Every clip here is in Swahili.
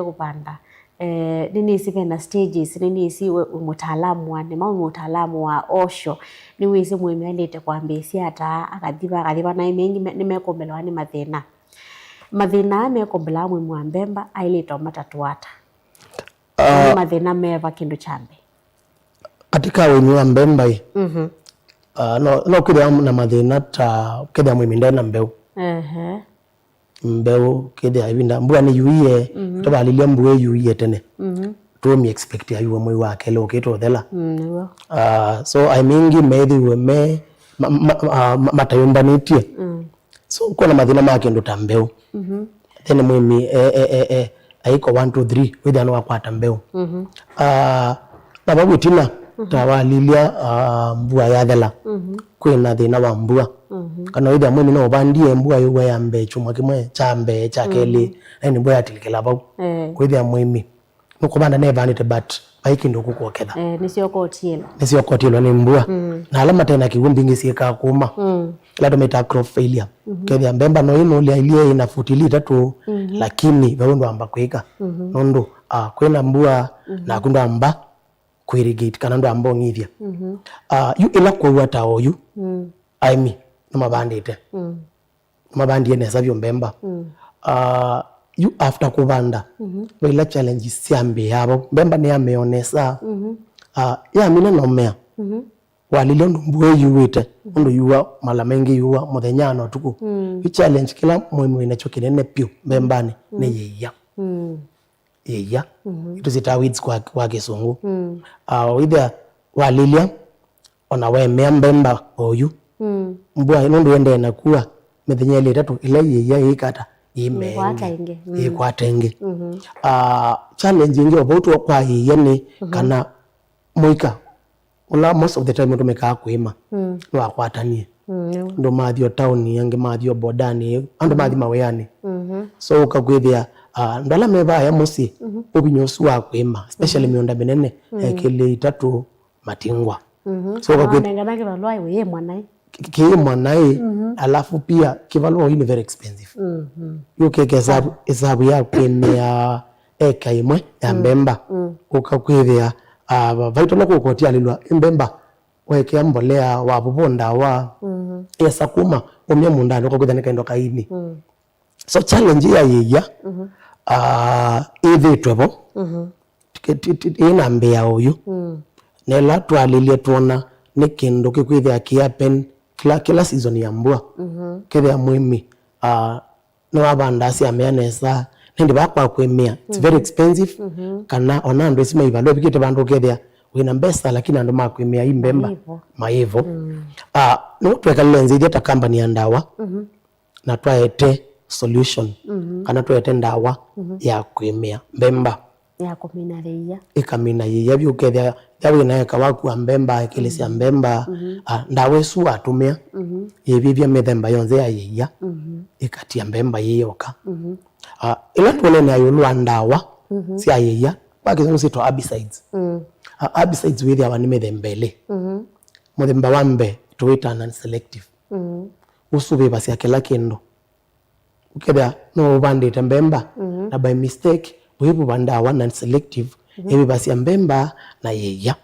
kupanda nini sipe na stages nini si mutaalamu wa nema mutaalamu wa osho ni wese mwemi alete kwambesi ata akathiba na imengi nimekombelwa ni mathina mekombela mwe mwambemba aileta matatuata mathina meva kindu chambe katika wemi wa mbemba no kile na mathina ta kile mwemi ndena mbeu mbeu kede avinda mbua ni yuiye toba lilia mbue yuiye tene to mi expect ya yuwa mwe wake lo keto thela so I mingi methi we me matayomba nitie so kuna mathina make ndo tambeu then mwemi aiko 1 2 3 witha no akwata mbeu na babu tina tawalilia mbua ya thela kwina thina wa mbua kana witha mwemi no bandie mbua yuwa ya mbe chuma kimwe chambe chakeli ni mbua yatilikela bau kwitha mwemi nukubanda ne vanite but baiki ndo kukwoketha nisio kotilo ni mbua na alama tena kiwumbingi sieka kuma lado meta crop failure kwitha mbemba no ino lia ilie inafutilita tu lakini baundo amba kwika nondo kwina mbua na kundo amba kuirigate kana ndo amba ngithia yu ila kwa wata oyu aimi numabandite numabandie nesa byo mbemba you after kubanda wila challenge siambe yabo mbemba ne ameonesa ya mina no mea walile ndumbuwe yuwite ndo yuwa mala mengi yuwa muthenyano tuku you challenge kila mwemu inacho kinene pio mbembani ne yeya ituzita weeds kwa kisungu either walilia ona wemea mbemba oyu mbua inondo ende na kuwa methenyele tatu ile yeya ikata ikwatenge challenge ingi obotu kwa yeya ni kana moika ula most of the time ndo meka kuima no akwatanie ndo mathio town yange mathio bodani ando mathi maweyani so ukakwithia ndala meva ya musi ubinyosu wa kuima especially mionda minene kile itatu matingwa so ukakwithia kivalwa iwe mwanai mwanai alafu pia kivalwa ni very expensive yuke hesabu ya kuimia eka imwe ya mbemba ukakwithia vaitolo kukotia lilwa mbemba weke mbolea wa bubonda wa yesakuma umye mundani ukakwithia nikaendo kaini so challenge ya yeya ithitwebo ina mbea uyu nela twalilie tuona ni kindu kikwithia kiapen kila season ya mbua kethia mwimi no abanda cia meanesa nindi bakwa kwemia it's very expensive kana ona ndo sima ivalo bikite bandu kethia wina mbesa lakini ando makwemia imbemba maivo no tweka lenzi dia ta company ya ndawa na twaete solution kana twaete ndawa ya kwemia mbemba ya kumina reya ikamina yeya byukethia yawe naye kawaku mbemba kelesi mbemba ndawe su atumia yebibya methemba yonze ya yeya ikatia mbemba yeyoka ila tuone na yulwa ndawa si yeya bakizungu sito herbicides herbicides with ya methembele muthemba wambe tuita non selective usube basi akela kendo ukeda no bandite mbemba na by mistake webu bandawa non selective ebi basi mbemba na yeya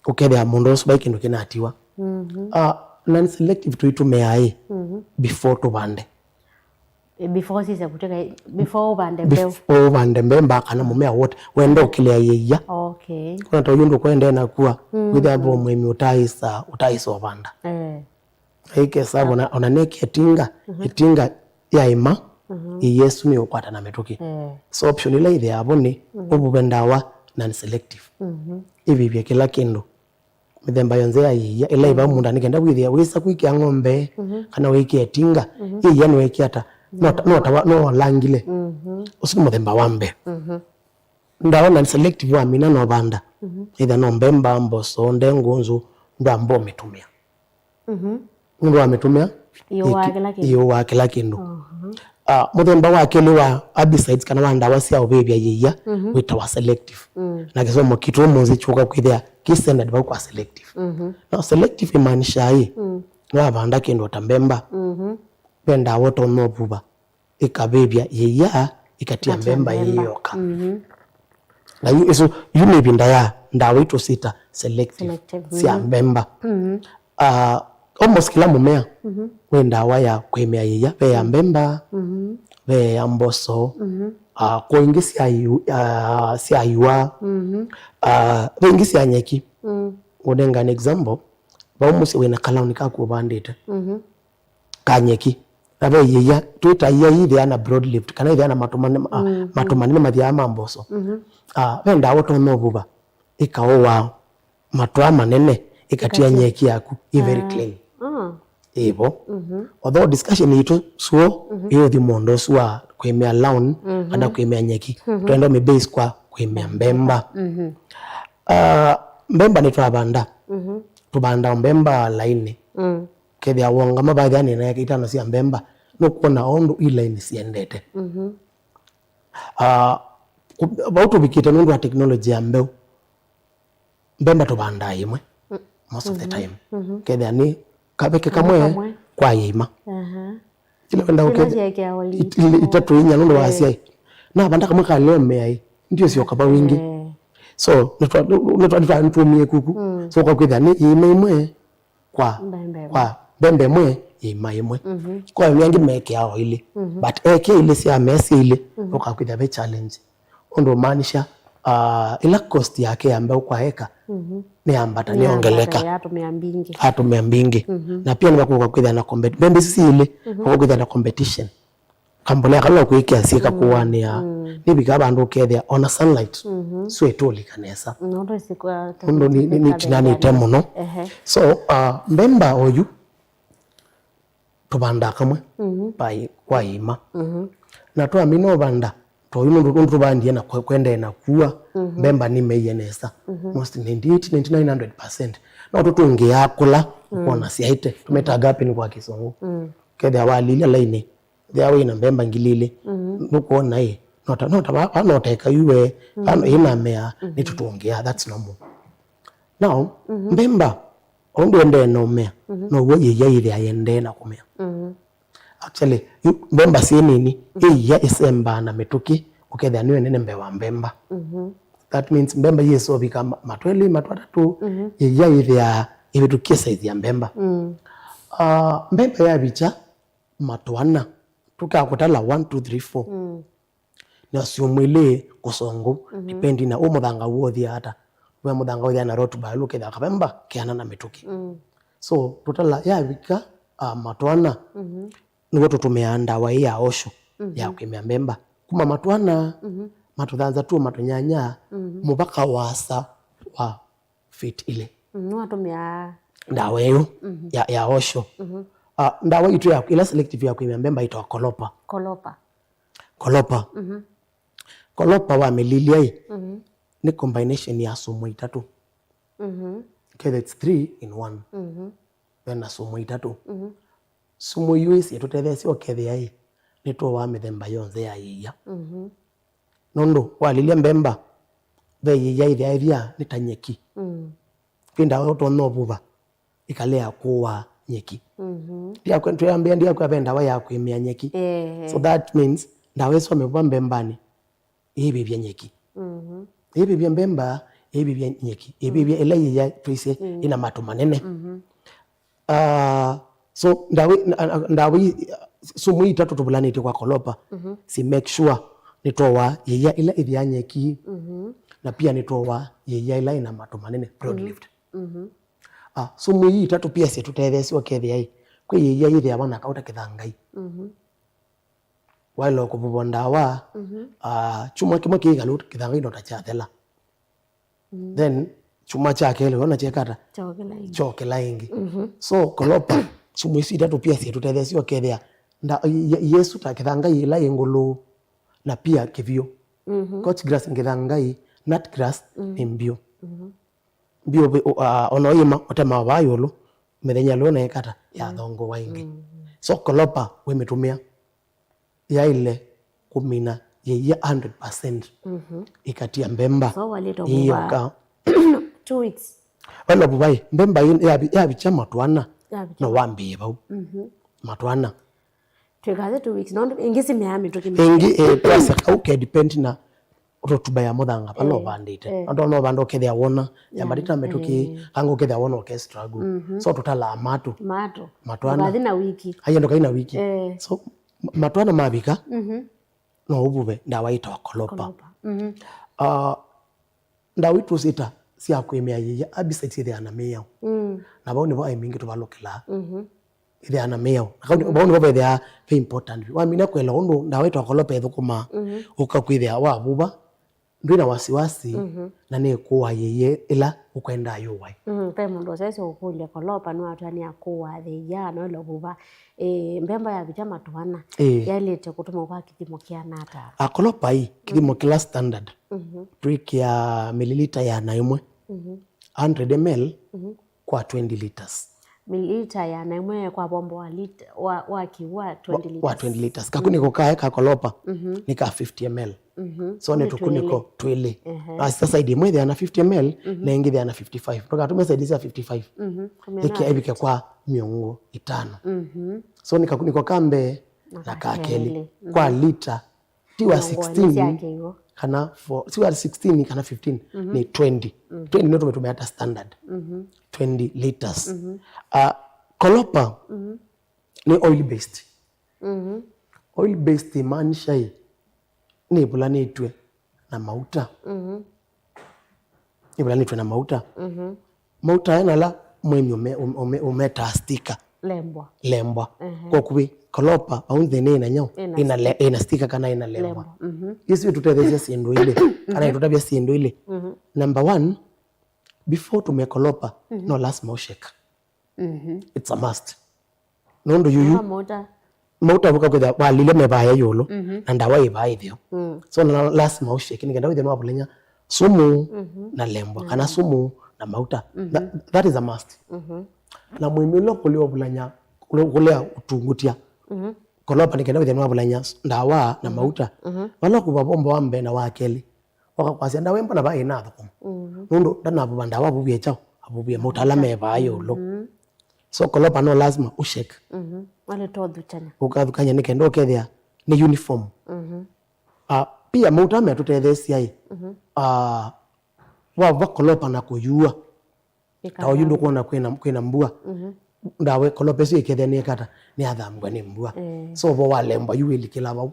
ukeda mundu usubai kindu kinatiwa non selective tuitumea before to bande before sisa kuteka before bande mbemba kana mumea wote wendo kilea yeya kuna toyundo kwende na kuwa with abo mwemi utaisa obanda ike sabu ona neki etinga ya ima Yesu ni ukwata na metuki so option ile ile abone obubendawa non selective ibi bya kila kindu mithemba yonze ya yeya ila iba munda nikenda kwithia wisa kwikia ng'ombe kana wiki etinga yeya no ekiata no langile usiku mithemba wambe ndawa non selective wa mina no banda either no mbemba mboso ndengunzu ndo ambo metumia ndo ametumia iyo wa kila kindu muthemba wa kele wa herbicides kana wa ndawa cia ubebya yeya wita wa selective na kisomo kitu muzi chuka kwithia kisenda ba kwa selective no selective imaanisha wa banda kindu tambemba benda woto no buba ikabebya yeya ikatia mbemba yiyoka na iso yume binda ya ndawa ito sita selective sia mbemba almost kila mumea we ndawa ya kwemea yiya ve ya mbemba ve ya mboso kuingi sia yuwa ve ingi sia nyeki udenga an example baumusi wena kalauni kakubandite kanyeki nabe yiya tuita yiya yithi ana broad lift kana yithi ana matumani mathia mamboso ve ndawa to no buba ikaowa matwa manene ikatia nyeki yaku i very clean ibo although discussion ito suo iyo thi mondo suwa kwemea lawn kada kwemea nyeki twenda me base kwa kwemea mbemba mbemba ni twabanda tubanda mbemba laini kethia wonga mabathani na yakitano cia mbemba no kuona ondu line siendete bautu bikite nundu wa technology ya mbemba tubanda imwe most of the time kethia ni kabeke kamwe kwa yima kile wenda ukethia itatu inya nundu wa cia na banda kamwe ka leo mea ndio sio kaba wingi so netumie kuku so kwa kwithia ni yima imwe kwa mbembe mwe yima imwe kwa yangi meke ao ile but eke ile sia mesi ile ukakwithia be challenge ondo maanisha ila cost yake ambayo kwa heka ni ambata ni ongeleka hatumia mbingi na pia ni kwa kwithia na compete mbembe sisi ile kwa kwithia na competition kambole akala kuikia sika kuwania nibi kabandu kethia ona sunlight swetoli kanesa ndo ni tinani temo no so mbemba oyu tubanda kamwe pai kwa ima na to amino banda to yuno tubandie na kwenda na kuwa mbemba ni meyenesa most 98-9900% na to tunge yakula kuona siaite tumetagapi ni kwa Kisongo kethia walile laini thia ina mbemba ngilile nukuona hii nota ikayuwe ina mea nitutuongea that's normal now mbemba ondo ende no mea no wo yiya ile ayende na kumea actually mbemba si nini yiya isemba na metuki ukethia niwe nene mbe wa mbemba that means mbemba yeso bika matweli matwatatu yiya ile ya imetukia size ya mbemba mbemba ya bicha matwana tukakutala 1 2 3 4 na siumwile kusongo dipendi na umuthanga wothi hata we muthanga wothi na rotu balu ketha kabemba kiana na mituki so tutala ya bika matwana nigo tutumia ndawa ya osho ya kwemea mbemba kuma matwana matuthanza tu matunyanya mubaka wasa wa fit ile watumia ndawa hiyo ya osho ndawa itu ya ila selective ya kwemea mbemba ito kolopa wa melilia hii ni combination ya sumu itatu okay, that's 3 in 1 then sumu itatu sumu US yatutethesi okethia hii nito wa mithemba yonze ya yiya nondo walilia mbemba ve yiya ithia ni tanyeki pinda auto no buva ikalea kuwa nyeki pia kwentu yambia ndia kwa benda wa ya kwemea nyeki so that means ndawe so mebuwa mbembani ibi bya nyeki ibi bya mbemba ibi bya nyeki ibi bya ile ya twise ina matu manene so ndawe sumu itatu tubulanite kwa kolopa si make sure nitowa yeya ila ithia nyeki na pia nitowa yeya ila ina matu manene broad lift sumu itatu pia si tutethesi okethia hii kwe yeya ithia wana kauta kithangai walo kubonda wa chuma kimwe kigalu kithangai ndo tachathela then chuma chake ile ona chekata chokela ingi so kolopa sumu isi itatu pia si tutethesi okethia nda Yesu ta kithangai ila ingulu na pia kivyo coach grass kithangai nut grass mbio bio onoyima otema bayolo methenya lona ekata ya thongo waingi so kolopa we metumia ya ile kumina yeya 100% ikatia mbemba hiyo ka 2 weeks wala bubai mbemba ya bicha matwana no wambie bau matwana twikaze 2 weeks no ingisi meami ingi twasa kauke depend na rotuba ya muthanga pano bandite ando no bando kethia wona ya badita metuki ango kethia wona ke struggle so tutala mato matwana na wiki ayendo kaina wiki so matwana mabika no ubube ndawaita wakolopa ndawitu sita si akwemea yeye abisa ithe ana meya na baone bo aimingi to balokela ithe ana meya baone bo they are very important wa mina kwela ondo ndawaita wakolopa ethukuma ukakwithia wa buba ndina wasiwasi na ne kuwa yeye ila ukwenda yuwai pe mundu sese ukulia kolopa no atani akuwa theya no lobuba mbemba ya vijama tuana yalete kutuma kwa kithimo kia nata akolopa hii kithimo kila standard brick ya mililita ya naimwe 100 ml kwa 20 liters mililita ya naimwe kwa bombo wa lita wa kiwa 20 liters wa 20 liters kakuni kokae kakolopa nika 50 ml so ne tukuniko twele sasa idi mwezi ana 50 ml na ingi ana 55 toka tumesaidia 55 iki aibike kwa miongo 5 so nikakuniko kambe na kakeli kwa lita tiwa 16 kana for tiwa 16 kana 15 ni 20 20 ndio tumetumia hata standard 20 liters kolopa ni oil based oil based maanisha hii ni bulanitwe na mauta ni bulanitwe na mauta mauta yana la mwemi umetastika lembwa kwa kubi kolopa au thene na nyao ina stika kana ina lembwa isi tutethesia sindo ile kana tutabia sindo ile number 1 before tumekolopa no lazima ushake it's a must nondo yuyu mauta buka kwa walile mebaya yolo na ndawa ibai thio so na lazima ushake ni ndawa thio wabulenya sumu na lembwa kana sumu na mauta that is a must na mwimi lo kulio bulanya kulea utungutia kolopa ni ndawa thio wabulenya ndawa na mauta wala kubabomba wambe na wakeli wakakwasi ndawa mpa na bai na thoko nondo dana bubanda wabuye chao abuye mauta la mebaya yolo so kolopa no lazima ushake wale todhuchanya ukadhukanya nikendo kethia ni uniform pia mauta me tutethesia hii wa kolopa na kuyua tawo yundo kuona kwina mbua ndawe kolopa si kethia ni kata ni athambwa ni mbua so bo walemba yuili kila bau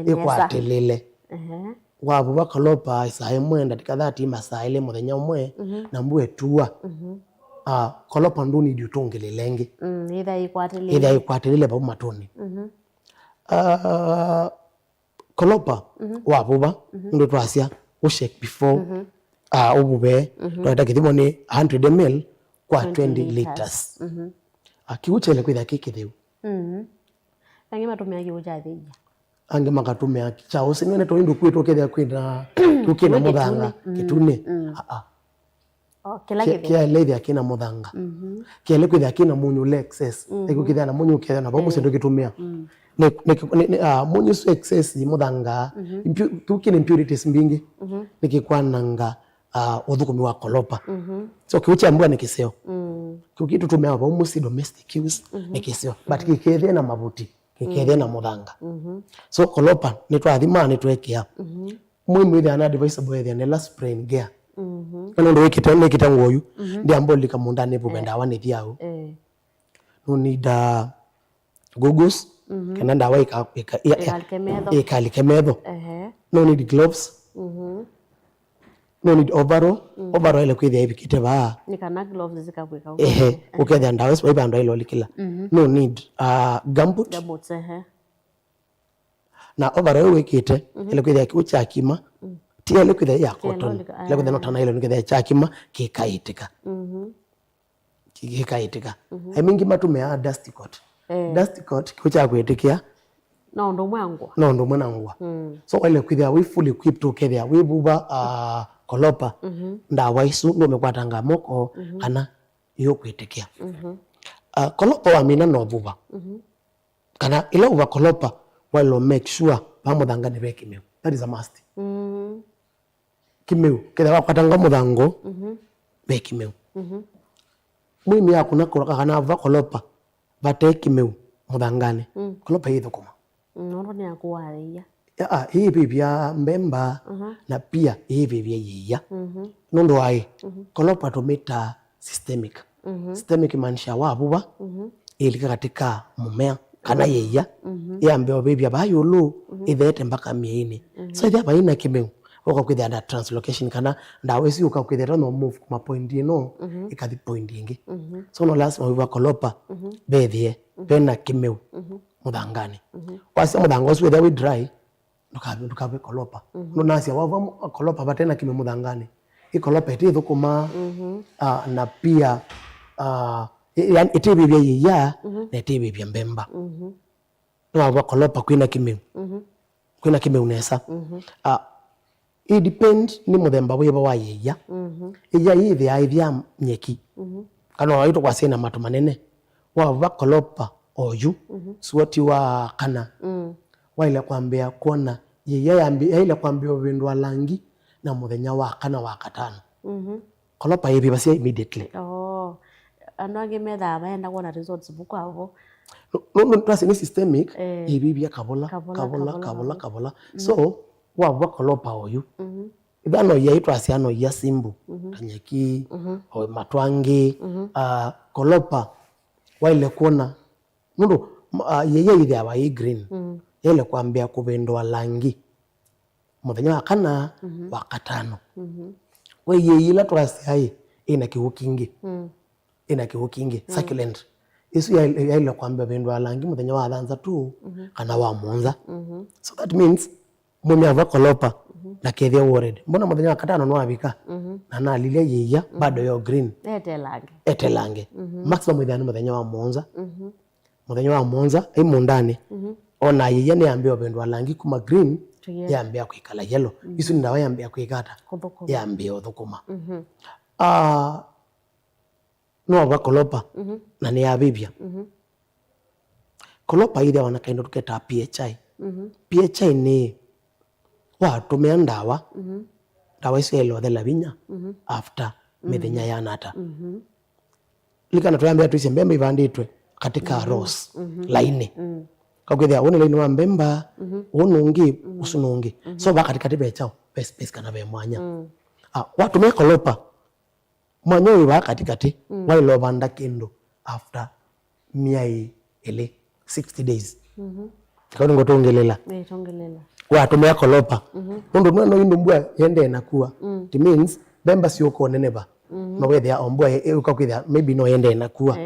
ikwatilele wabu wa kolopa saa imwe ndatika 30 masaa ile muthenya umwe na mbue tua kolopa nduni diutongelelenge either ikwatilile bau matoni kolopa wabuba ndo twasia ushake before ubube twata kithimo ni 100 ml kwa 20 liters akiuchele kwitha kikitheu angi matumia kiucha thija angi makatumia chao sinene to indu kwitu kethia kwina tukina muthanga kitune kia lethi akina muthanga kia lethi akina munyu excess eko kithia na munyu kethia na bomu sindu kitumia munyu so excess muthanga tukina impurities mbingi nikikwananga uthukumi wa kolopa so kiucha mbua nikiseo kitu tumia bomu si domestic use nikiseo but kikethia na mabuti kikethia na muthanga so kolopa nitwathima nitwekia mwimu ile ana advisable ile ne last sprain gear ndo wikita ngoyu ndi ambolika mundane bubenda wane thiao no need goggles kana ndawa ikalikemedho no need gloves no need overall ile kwithia ibikite ba ni kana gloves zikakweka ukethia ndawa swa ibanda ile olikila no need gumboots na overall wikite ile kwithia kiucha kima tia ile kwithia ya cotton ile kwithia notana ile kwithia chakima kikaitika kikaitika mingi matumea dust coat kiucha kwitikia no ndo mwanangwa so ile kwithia we fully equipped ukethia we buba kolopa ndawa isu ndo mekwatanga moko kana yo kwitikia kolopa wa mina no buba kana ile uba kolopa while make sure pamuthanga ni bekimeu that is a must kimeu ketha wakwatanga muthango bekimeu mwimi yakuna koroka kana va kolopa bate kimeu muthangani kolopa ithukuma nondo ni akuwaria hii vivya mbemba na pia hii vivya yiya nundu wai kolopa tumita systemic maanisha wavuva ilika katika mumea kana yiya yambe vivya bayulu ithete mpaka miini so ithia baina kimeu ukakwithia na translocation kana ndawa isi ukakwithia no move kuma point ino ikathi point ingi so no lazima wiva kolopa bethie bena kimeu muthangani wasi muthanga ucio withia wi dry ndukabe kolopa no nasia wava kolopa batena kimeu muthangani ikolopa iti thukuma na pia iti bibia yiya na iti bibia mbemba no wava kolopa kwina kimeu nesa it depend ni muthemba wiva wa yiya iya yithia ithia nyeki kana waito kwa sina matu manene wava kolopa oyu suoti wa kana waile kwambia kuona yiya yaile kwambia vindwa langi na muthenya wa kana wa katano kolopa yivi basia immediately andu methaa baenda kuona results buku avo no trust ni systemic ibibia kabola so wava kolopa oyu ithano yaitwa asiano ya simbu tanyeki o matwangi kolopa waile kuona nundu yeye ithia wa green yele kwambia kuvindwa langi muthenya wa kana wa katano we yeyila twasiai ina kiwu kingi succulent isu yaile kwambia vindwa langi muthenya wa thanza tu kana wa monza so that means mumi ava kolopa na kethia worried mbona muthenya wa katano no avika na nalilia yiya bado yo green etelange maximum ithia ni muthenya wa monza ai mundani ona yiya ni ambia vindwa langi kuma green yambia kwikala yellow isu ndawa yambia kwikata yambia thukuma no ava kolopa na ni avivia kolopa ithia wana kaindo tuketa PHI PHI ni watumia ndawa isu yelothela vinya after mithenya yanata likana tuyambia tuisie mbemba ivanditwe katika rows laini kakwithia une laini wa mbemba unungi usunungi so va katikati vechao space kana ve mwanya watumia kolopa mwanya uyu va katikati wailovanda kindu after miai ili 60 days kauni ngotongelela watumia kolopa nundu mwana indu mbua yende nakua it means bemba siuko neneva no wethia ombua ukakwithia maybe no yende nakua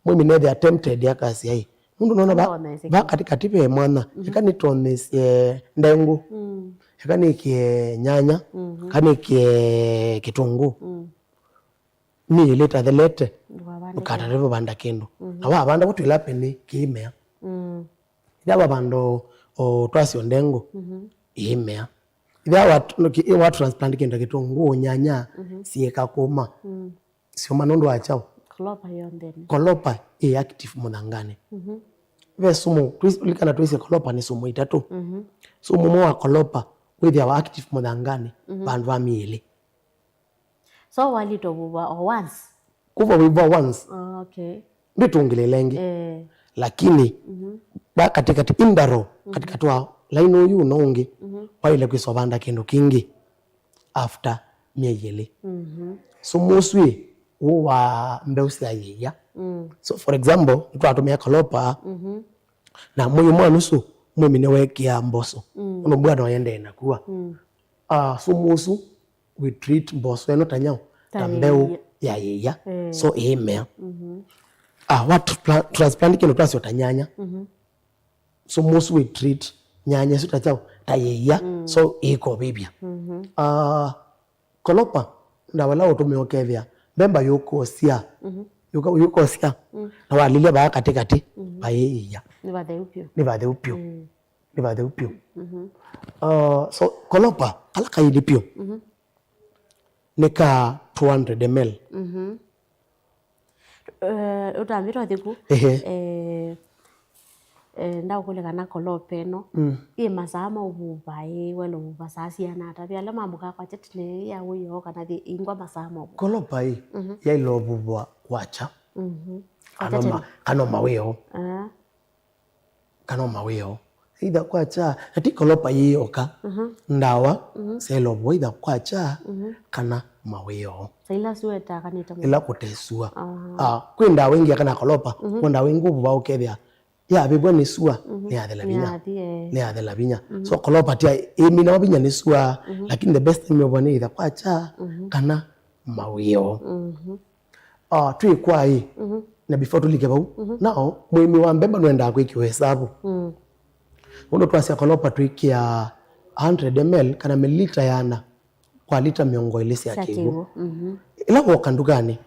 mwimi nethe attempted yakasi ai nundu nona va katikati ve mwana yakani tonesie ndengu yakani kie nyanya kani kie kitungu ni ileta thelete ukata revo banda kindu na wa banda kutu ilapeni kiimea ithia bando twasio ndengu iimea ithia wa transplant kindu kitungu nyanya sieka kuma sioma nundu wa chao kolopa active muthangani ve sumu likana twisi kolopa ni sumu itatu sumu mo wa kolopa withia wa active muthangani bandu wa miili so walito buba once kuva wiva once nditungile lengi lakini ba katikati indaro katikati wa laino yu nongi waile kwisovanda kindu kingi after mieyele sumuswi wa mbeusi ya yiya so for example twatumia kolopa na muyu mwanusu mwimine wekia mboso uno bwana wayende nakua sumusu we treat mboso eno tanyao tambeu ya yiya so imea watu transplant kino twasio tanyanya sumusu we treat nyanya sita chao tayiya so iko bibia kolopa ndawala utumeokethia bemba yukosia yukosia na walilia ba katikati ba yiya ni bathe upyo so kolopa ala kaidi pyo nika 200 ml utambirwa thiku ndaukulikana kolopa eno i masaa mauvuva welo vuva saa ciana atavia ala mambuka kwa chetine ya wiyo kana thi ingwa masaa mau kolopa yailo vuva wacha kanoma weo kana maweo either kwacha ati kolopa yoka ndawa selobo either kwacha kana maweo saila sueta kanita ila kutesua kwenda wengi kana kolopa kwenda wengi buba ukethia ya bibwa ni sua ni adela binya so kolopa tia emi na binya ni sua lakini the best thing yobone either kwacha kana maweo tui kwa hii na before tulike bau nao mwimi wa mbemba nwenda kwiki hesabu undo twasi kolopa twikia 100 ml kana mililita yana kwa lita miongo ilisi ya kibu ila wakandugani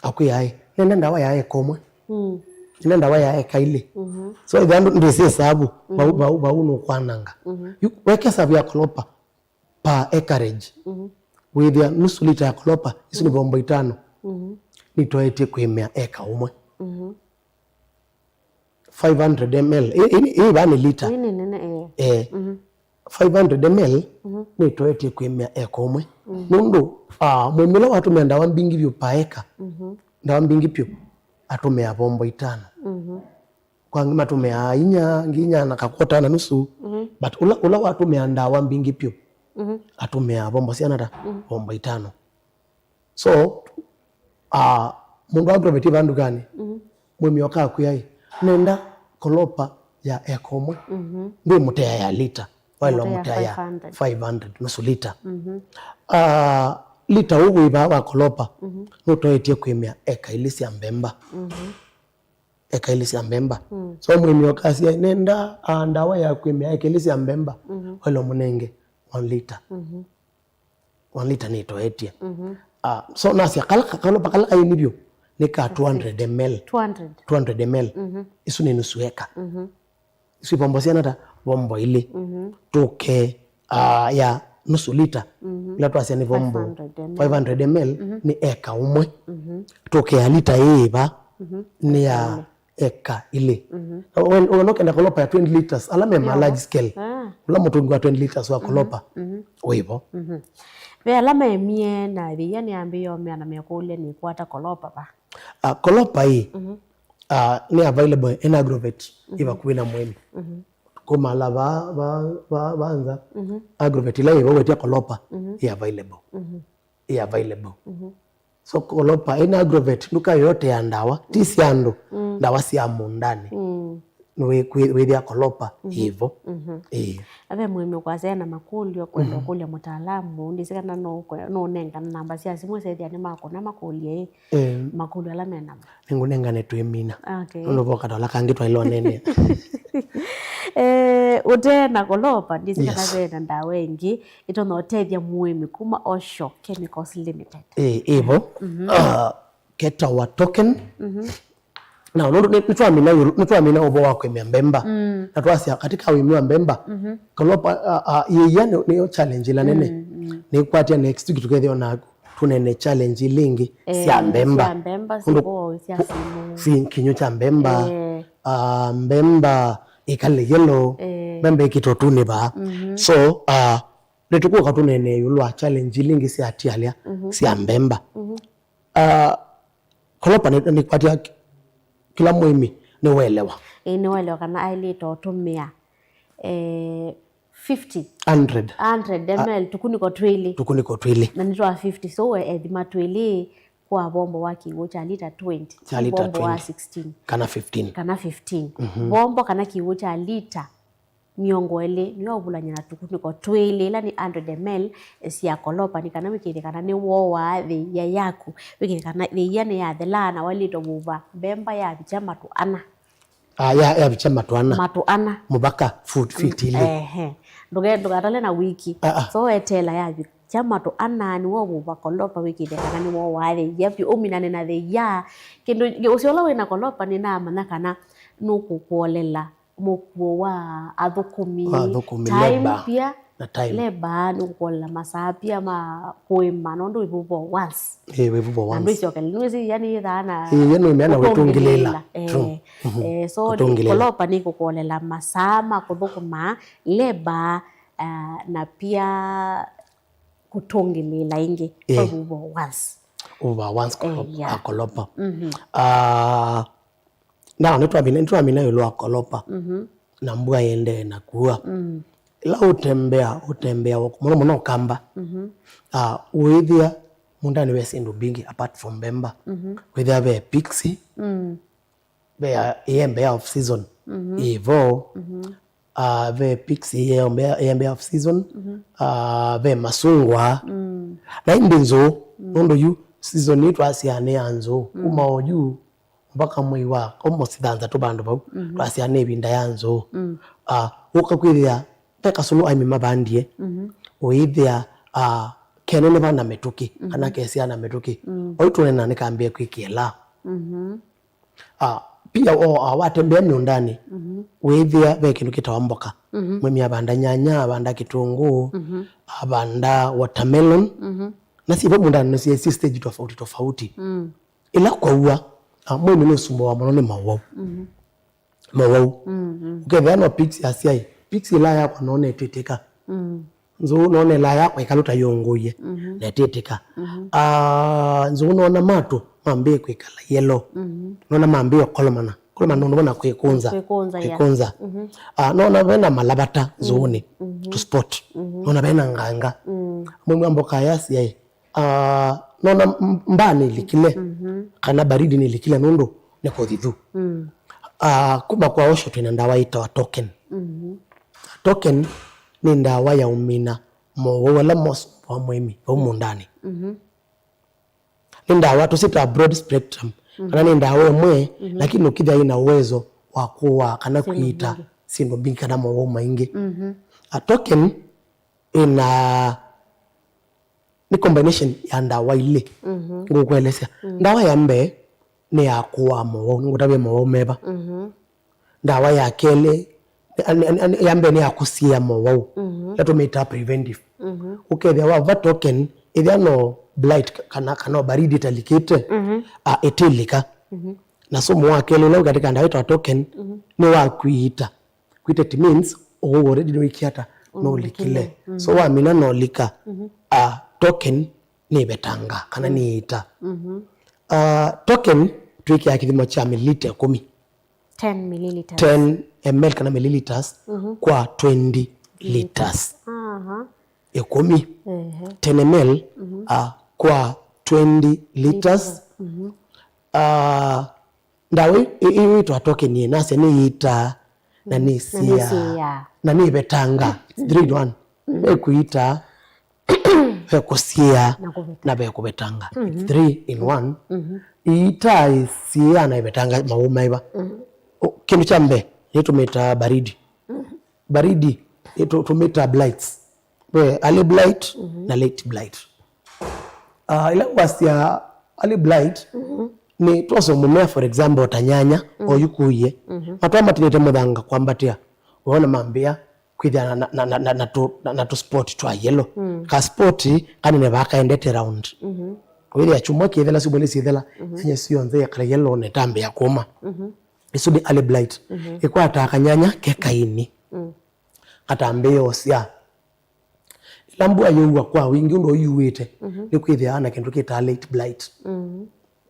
akuyai nenda ndawa yae komwe nenda ndawa yae kaili so idhandu ndisi hesabu bau no kwananga weke sabu ya kolopa pa acreage with ya nusu lita ya kolopa isu ni bombo 5 nitoetie kwimea eka umwe 500 ml hii bani lita 500 ml nitoetie kwimea eka umwe nundu mwimila watu mea ndawa mbingi vyo paeka ndawa mbingi pyo atumea bombo 5 kwa ngima tumea nginya na kakota na nusu but ula watu mea ndawa mbingi pyo atumea bombo sianata bombo 5 so mundu agroveti bandu gani mwimi waka kuyai nenda kolopa ya ekomwe ndi mutea ya lita wala mutea ya 500 nusu lita lita ugu iba wa kolopa nutoetie kwimia eka ilisi ya mbemba eka ilisi ya mbemba so mwimi waka siya nenda ndawa ya kwimia eka ilisi ya mbemba wala munenge 1 lita 1 lita nitoetie so nasia kalopa kala ainibyo nika 200 ml 200 ml isu ni nusu eka isu bombo siana ta bombo ile toke ya nusu lita ila tuasia ni bombo 500 ml ni eka umwe toke ya lita eba ni ya eka ile unokenda kolopa ya 20 liters alame ma large scale ula mutungi wa 20 liters wa kolopa oibo ve alama emie na thia ni ambiyo na mekule ni kwata kolopa ba kolopa hii ni available in agrovet iva kuwina mwemi kumala baanza agrovet ila iva wetia kolopa i available so kolopa in agrovet nuka yote ya ndawa tisi ando ndawa siya mundani withia kolopa hivo ave mwimi kwa sena makulio kwenda kulia mutaalamu ndisikana no nengana namba cia simu sethia ni mako na makulie makulio ala mena ngunengane twimina ndo voka dola kangi twailo nene utena kolopa ndisikana vena ndawa ingi itono otethia mwimi kuma Osho Chemicals Limited hivo keta wa token na nitwamina ubo wa kwemia mbemba na twasia katika wimi wa mbemba kolopa yeyane niyo challenge la nene ni kwatia next week tukethio na tunene challenge lingi sia mbemba sibo sia simu kinyo cha mbemba mbemba ikale yellow mbemba ikitotune ba so letuko katunene yulwa challenge lingi sia tialia sia mbemba kolopa ni kwatia kila mwimi ni welewa kana ailito tumia 100 ml tukuniko twili na nitwa 50 so edima twili kwa bombo wa kiwo cha lita 20 bombo wa 16 kana 15 bombo kana kiwo cha lita miongo ele niyo bulanya na tukuniko twili ila ni 100 ml sia kolopa ni kana wikiri kana ni wowa the ya yaku wikiri kana the yana ya the lana walito buba bemba ya bichama tu ana ya bichama tu ana mubaka food fit ile ndoga tale na wiki so etela ya bichama tu ana ni wo buba kolopa wikiri kana ni wowa the yapi ominane na the ya kindo usiola wena kolopa ni na mana kana nuku kuolela mokuo wa athukumi time pia na time leba nukola masaa pia ma kuima nondo ibubo once ibubo once ando isio nuzi yani dhana yani umeana wetungilela so kolopa ni kukolela masaa makuthukuma leba na pia kutongilela ingi ibubo once over once kolopa na nitwa mina yolo kolopa na mbua yende na kuwa ila utembea muno kamba withia mundani we sindu bingi apart from Bemba withia be Pixie be yembe off season Evo be Pixie yembe off season be Masungwa na indinzo nondo yu season yetu asiane anzo kuma oju mpaka mwiwa almost danza to bandu bau asiane binda yanzo ukakwithia peka solo aimi mabandie oithia kenene bana metuki kana kesi ana metuki oitune na nikambie kwikiela pia watembea miundani withia be kindu kitawamboka mwemi abanda nyanya abanda kitungu abanda watermelon na sibo mundani si stage tofauti ila kwa uwa mwemi no sumo wa mono ni mawau ukethia no Pixie asiai Pixie la ya kwa none teteka nzo none la ya kwa ikaluta yongoye na teteka nzo nona mato mambe kwa ikala yellow nona mambe kolomana nona kwekunza nona bena malabata zone to sport nona bena nganga mwemi amboka yasi ai nona mbani likile kana baridi ni likile nondo neko thithu kuba kwa osho twina ndawa itawa token token ni ndawa ya umina wala mosu wa mwemi wa umundani ni ndawa tusita broad spectrum kana ni ndawa mwe lakini ukithia ina uwezo wa kuwa kana kuita sindu bingi kana mawo maingi token ina ni combination ya ndawa ile ngukwelesea ndawa ya mbe ni ya kuwa mawo ngutabe mawo meba ndawa ya kele ya mbe ni ya kusia mawo yatumita preventive ukethia wa token ithia no blight kana baridi talikite etilika na somo wa kele leo katika ndawa ita token ni wa kuita it means already no ikiata no likile so wa mina no lika token ni betanga kana ni ita token twiki ya kithimo cha mililita 10 10 ml kana milliliters kwa 20 liters 10 10 ml kwa 20 liters ndawe iitwa token ni nase ni ita na ni sia na ni betanga 3 1 ekuita kusia na be kubetanga 3 in 1 ita isia na betanga mauma iba kindu cha mbe yetumeta baridi yetumeta blights we early blight na late blight ila wasia early blight ni toso mumea for example tanyanya oyukuye matwa tinete muthanga kwambatia uona mambia kwithia na to sport twa yellow ka sport kanene bakaendete round kwithia chumwa kithela sibole sithela senye sio nze ya kala yellow ne tambe ya kuma isudi early blight ikwata kanyanya kekaini katambe yosia lambu ayo kwa wingi ndo yuwete ni kwithia na kindu kita late blight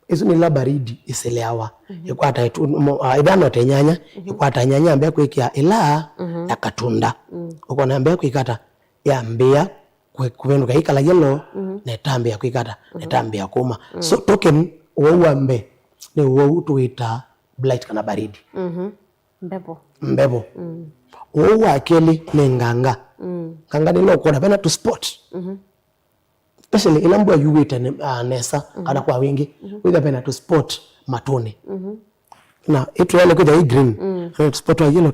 isu ni la baridi iseleawa ikwata idano tenyanya ikwata nyanya ambe kwikia ila ya katunda uko na ambe kwikata ya mbea kuvenduka ikala yellow na tambe ya kwikata na tambe ya kuma so token wo mbe ni wo tuita blight kana baridi mbebo wo akeli ni nganga nganga ni lokona bena to sport especially ilambwa yuwita nesa kana kwa wingi with bena to sport matone na itu yale kwa green to sport wa yellow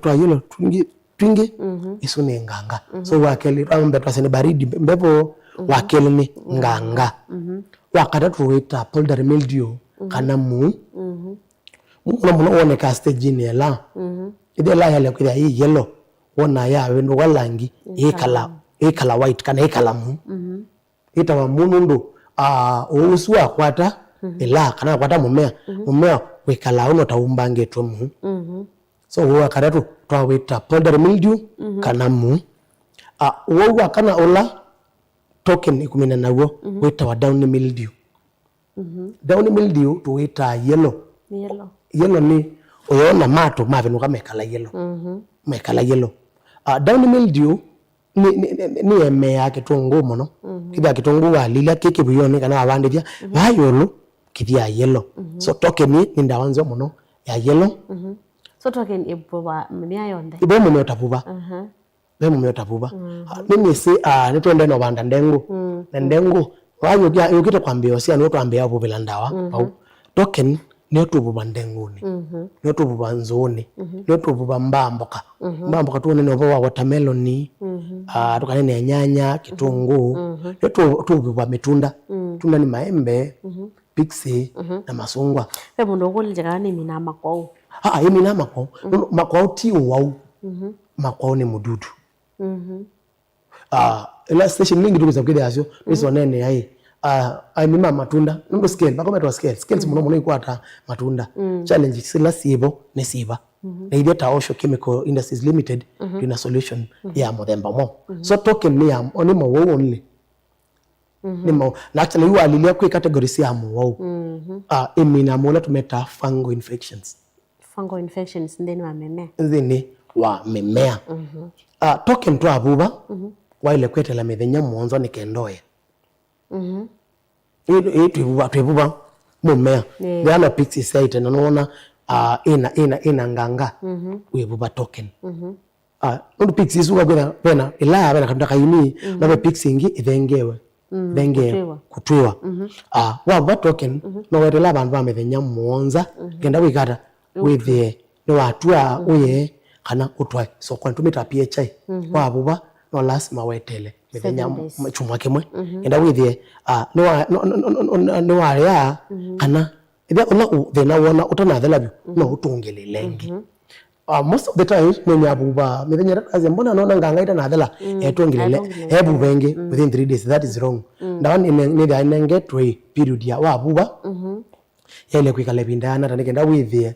twingi isu ni nganga so wakeli ambe pasene baridi mbebo wakeli ni nganga wakata tuita powdery mildew kana muno one ka stage ni la ide la yale kwa yellow wona ya wendo walangi ikala white kana ikala ita wa munundu uswa kwata ila kana kwata mumea wikala uno taumbange tomu so wa karatu twawita powdery mildew kana wo kana ola token ikumina nawo wita wa downy mildew downy mildew tuwita yellow ni oyona mato mavenuka mekala yellow downy mildew ni emea kitungu muno kithia kitungu walila kiki buyoni kana abandithia bayolo kithia yellow so token ni ndawa nzo muno ya yellow so token ibuba mimea yonde ibe mumea tabuba be mumea tabuba nini si ni twende no banda ndengu ndengu wayo yukita kwambia sia no twambia abo bilandawa au token ni tububa ndenguni ni tububa nzoni ni tububa mbamboka tu ni no wa watermelon ni tukane ne nyanya kitungu ni tububa mitunda tunda ni maembe pixie na masungwa pe mundo kulijana ni minama kwao yemi makwao ti wau makwao ni mududu ila station lingi tukuza kide asyo niso nene ai mima matunda ndo scale bakometwa scales muno ikwata matunda challenge sila sibo ne siba na ideta Osho Chemical Industries Limited ina solution ya modemba mo so token ni am oni mo only ni mo na actually you alilia kwa category si am wow emina mola tumeta fungal infections ndeni wa mimea token tu abuba waile kwetela methenya monzo ni kendoya tuibuba mumea yana pixie site na nona ina nganga uibuba token ndo pixie suka kwena ila bana kanda kaini na pixie ngi ithengewe kutwiwa wa token no wetela bantu ba methenya monza kenda wikata withie no watua uye kana utwa so kwa tumita PHI wa buba no lazima wetele methenya chumwa kimwe enda withie no area kana ida ona thina wona utanathela no utungelelenge most of the time menya buba methenya kazi mbona naona nganga ita nathela etungelele ebubenge within 3 days that is wrong ndawa ni the nenge three period ya wa buba yele kwikale bindana tanekenda withie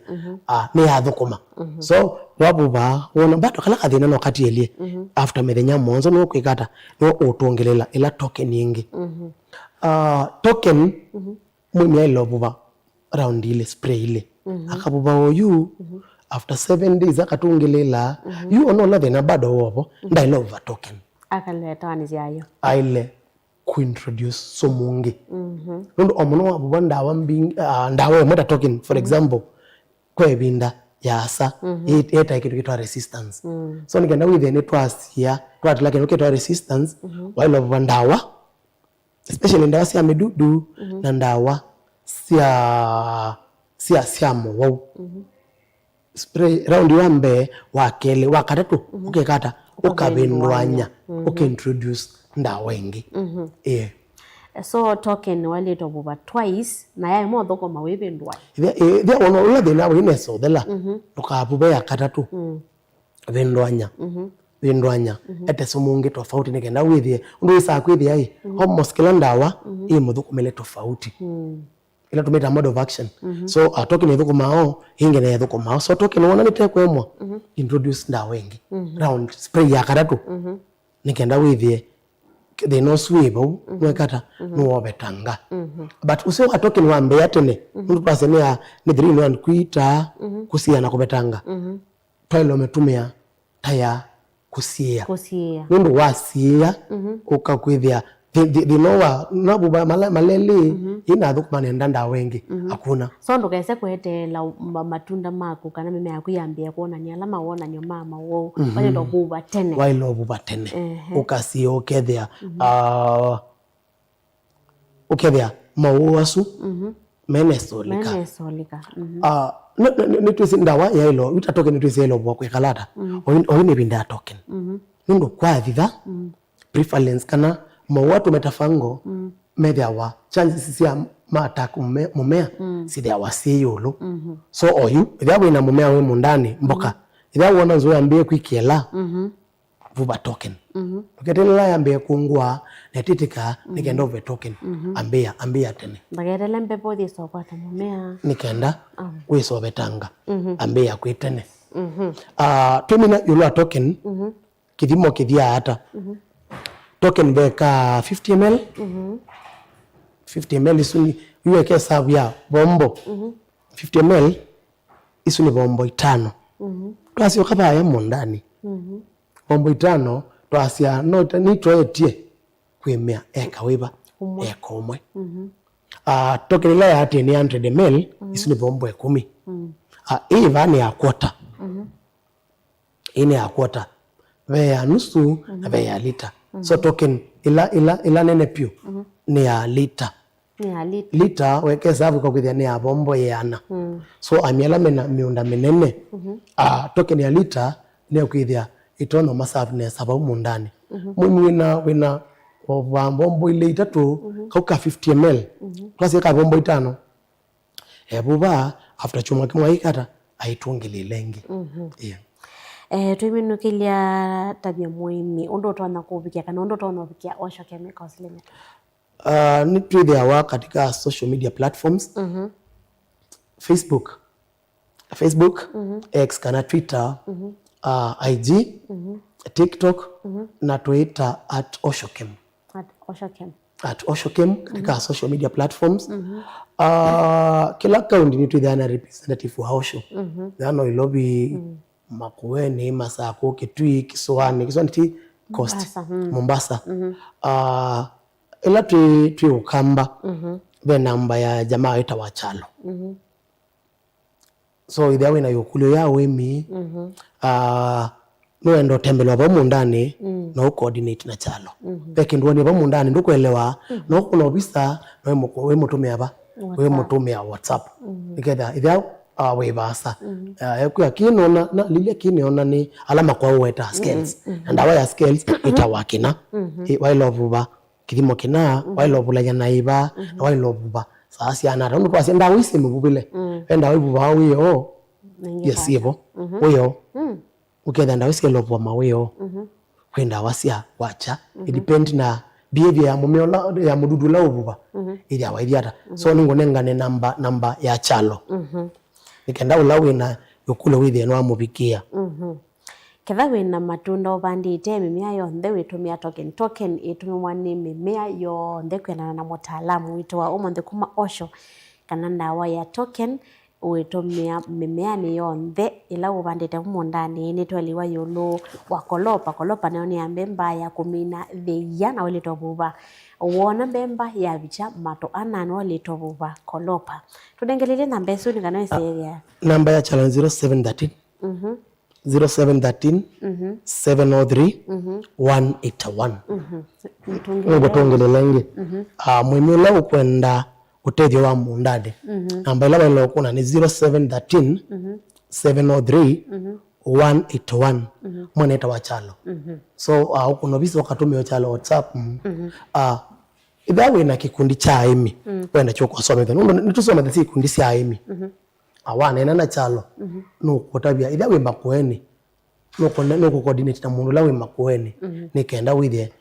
ni yathukuma so wabuba wona bato kala kathina no katielie after methenya monzo no kwikata no utongelela ila token yingi token mwimya ilo buba round ile spray ile akabuba oyu after 7 days akatungelela you ono la thina bado wobo ndailo over token akaleta waniziayo aile kuintroduce somungi ndo omuno wabuba ndawa meta token for example kwebinda yasa eta ikitu kitwa resistance so nigenda within it was here twat like kitwa resistance while of ndawa especially ndawa sia medudu na ndawa sia mo spray round yambe wakele wakatatu ukekata ukabindwanya ukintroduce ndawa ingi so token wale to buba twice na yae mo thoko mawebendwa thia ono ula thina wine so thela tukabuba ya katatu bendwanya ete somungi tofauti nikenda withie ndu isa kwithia ai almost kila ndawa imuthukumele tofauti ila tumeta mode of action so token ithukuma ingene ithukuma so token wona ni tekwemwa introduce ndawa ingi round spray ya katatu nikenda withie they no swivel mwekata no betanga but usio wa token wa mbe yatene mtu pasenia ni 3 1 kuita kusia na kubetanga toilo metumia taya kusia ndu wasia ukakwithia thinowa nabuba malele ina thukuma nenda ndawa wengi hakuna so ndo kaise kwetela matunda mako kana mimea yako yambia kuona ni alama wona nyo mama wo wale ndo buba tene wailo buba tene ukasio ukethia ukethia mauasu menesolika nitwisi ndawa ya ilo utatoke nitwisi ilo bwa kwekalata oine binda token ndo kwa thitha prevalence kana mawatu metafango medyawa chances sia maattack mumea sidyawa siyulu so oyu idyawa ina mumea we mundani mboka idyawa wona nzo yambie kwikiela vuba token uketela yambie kungwa netitika nikenda over token ambia tene bagere mpepo di sokwata mumea nikenda wiso betanga ambia kwitene tumina yulu token kidimo kidia hata token beka 50 ml 50 ml isuni yuweke sabu ya bombo 50 ml isu ni bombo 5 twasio kabaya mundani bombo 5 twasia no ni twaetie kwimia eka wiba eka umwe token ile ya 100 ml isu ni bombo 10 hii vani ya quarter ine ya quarter ve ya nusu na ve ya lita so token ila nene pio ni ya lita lita weke sabu kwa kuthia ni ya bombo yana so amiela mena miunda minene token ya lita ni kuthia itono masabu ne sababu mundani wina wa bombo ile itatu kauka 50 ml plus ka bombo 5 buba after chuma kimwa ikata aitungile lengi twiminukilia tabia muimi undo twana kubikia kana undo twana kubikia Osho Chemicals Limited ni twithia wa katika social media platforms Facebook X kana Twitter IG TikTok na Twitter @OshoChem @OshoChem katika social media platforms kila account ni twithia na representative wa Osho dhano ilobi Makueni, Masako, Kitui, Kiswahili ti Coast, Mombasa. Ila tui Ukamba ve namba ya jamaa ita Wachalo. So idha wina yokulio ya wemi nuendo tembelo wa mundani na ukoordinate na Chalo. Peki nduwani wa mundani ndukuelewa na ukuna obisa na wemo tumia WhatsApp. Nikeda idha webasa ya kinona na lile kinona ni alama kwa weta scales ndawa ya scales itawakina wailovuba kithimo kina wailovula yanaiba na wailovuba sasa ana ndo kwasi ndawa isi mubile enda wivuba wiyo yesibo wiyo ukenda ndawa isi lovwa mawiyo kwenda wasia wacha it depend na behavior ya mumiola ya mududula uvuba ili awaidiata so ningone namba ya Chalo nikenda ulawina yokule withia no amubikia ketha wina matunda ubandite mimea yonthe witumia token itumwa ni mimea yonthe kwena na mutaalamu witu wa umonde kuma Osho kana ndawa ya token witumia mimea ni yonthe ila ubandite mundani ni twaliwa yolo wa kolopa nayo ni mbemba ya kumina theia na wale tobuba wona mbemba ya bicha mato anano wale tobuba kolopa tudengelele namba yesu ni kana ise namba ya Chalo 0713 703 181 ngutongelelenge mwimila ukwenda utethio wa mundade namba ila wale ukuna ni 0713 703 181 mwaneta wa Chalo so ukuno biso wakatumia Chalo WhatsApp idha wina kikundi cha aimi wenda choko something nitusome the kikundi cha aimi awana ina na Chalo no kotabia idha we Makueni no coordinate na mundu la we Makueni nikenda withie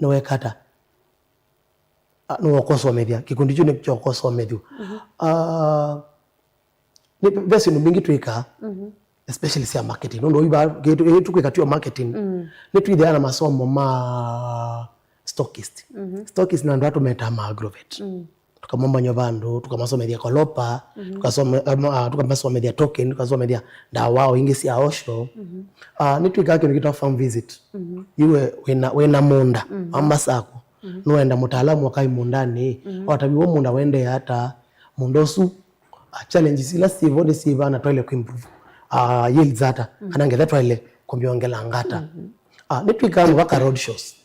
no wekata no kosomethia kikundi chu ni chokosomethio ni besi no bingi twika especially sia marketing ndo iba tukwika tu marketing ni twithia na masomo ma stockist na ndo atumeta ma agrovet tukamomba nyobandu tukamasomethia kolopa tukamasomethia token tukasomethia ndawa ingi sia Osho nitwika kino kita farm visit iwe wena munda amasako noenda mutaalamu wakai mundani watabiwo munda wende hata mundosu challenges ila sivode siva na toile kuimprove yields hata anangeza toile kumbiongela ngata nitwika waka road shows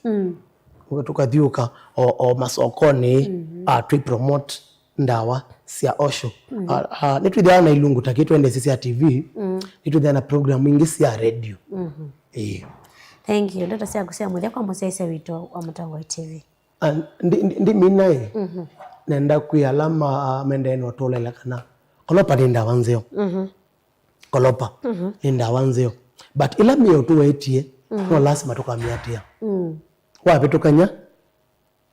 tukathiuka o masokoni tu promote ndawa sia Osho nitwithia na ilungu takitwende sisi ya TV nitwithia na program ingi sia radio thank you leta sia kusia muthia kwa musese wito wa Mutango TV ndi minae nenda kuyalama mendeni watolela kana kolopa ninda wanzeo kolopa ninda wanzeo but ila miyo tu wetie no lazima tukamiatia wapi tukanya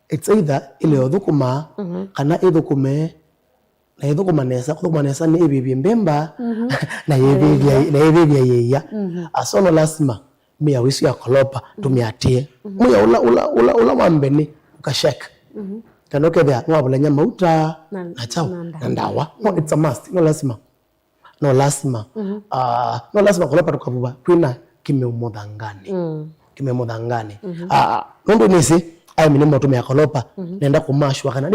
it's either ile othukuma kana ithukume na ithukuma nesa ni ibibi mbemba na yebibia yeya asono lazima mia wisu ya kolopa tumiatie muya ula wambeni ukashek kanoke there no abulanya mauta na chao na ndawa no it's a must no lazima no lazima kolopa tukavuva kwina kimeumuthangani kimeumuthangani nundu nisi ai mini motu mea kolopa nenda kumashwa kana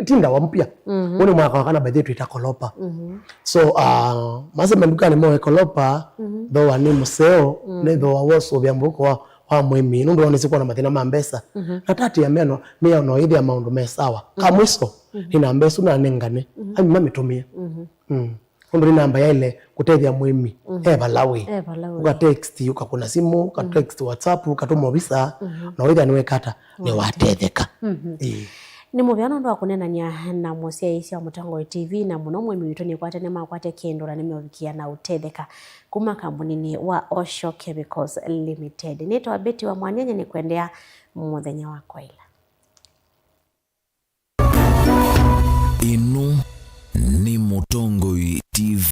tinda wa mpya uni mwaka wakana by the way kolopa so mase menduka ni moe kolopa do wani museo ne do wawoso bya mbuko wa mwimi nundu onisi kwa na mathina mambesa na tati ya meno miya no ithi ya maundu mesawa kamwiso ina mbesu na nengane ai mami tumia nundu ni namba ya ile kutethia mwimi balawi uka text ukakuna simu uka text WhatsApp ukatuma visa na witha niwe kata ni watetheka ni mubiano ndo akunenanya na musia isi wa Mutango TV na muno mwimi witu ni kwate nema kwate kendo na nimeovikia na utetheka kuma kambunini wa Osho Chemicals Limited. Nito Abeti wa Mwanyenye ni kuendea muthenya wa kwaila. Inu ni Mutango TV.